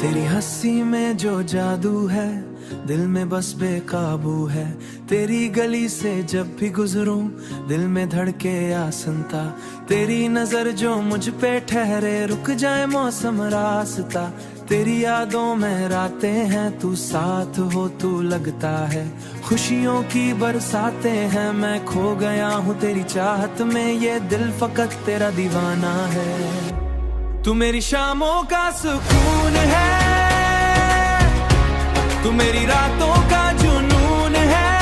तेरी हंसी में जो जादू है, दिल में बस बेकाबू है। तेरी गली से जब भी गुजरूं, दिल में धड़के आसंता। तेरी नजर जो मुझ पे ठहरे, रुक जाए मौसम रास्ता। तेरी यादों में रातें हैं, तू साथ हो तू लगता है। खुशियों की बरसातें हैं, मैं खो गया हूँ तेरी चाहत में। ये दिल फकत तेरा दीवाना है। तू मेरी शामों का सुकून है, तू मेरी रातों का जुनून है।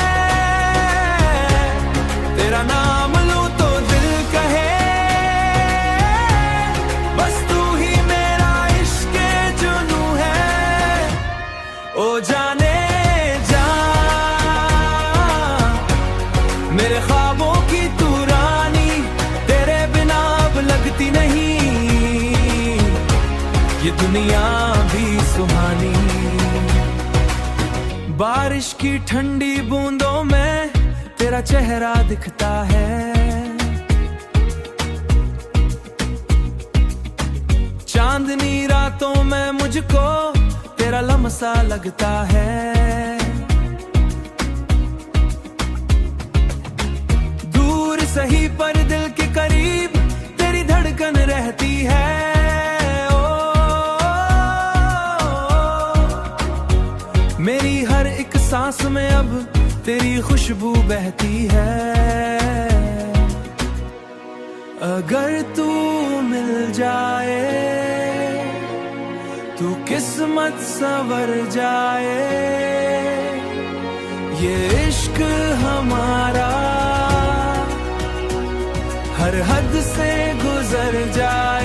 तेरा नाम लूं तो दिल कहे, बस तू ही मेरा इश्क जुनू है। ओ जाने जा मेरे ख्वाबों की तू रानी, तेरे बिना अब लगती नहीं ये दुनिया भी सुहानी। बारिश की ठंडी बूंदों में तेरा चेहरा दिखता है। चांदनी रातों में मुझको तेरा लमसा लगता है। दूर सही पर दिल के करीब तेरी धड़कन रहती है। मेरी हर एक सांस में अब तेरी खुशबू बहती है। अगर तू मिल जाए, तू किस्मत संवर जाए। ये इश्क हमारा हर हद से गुजर जाए।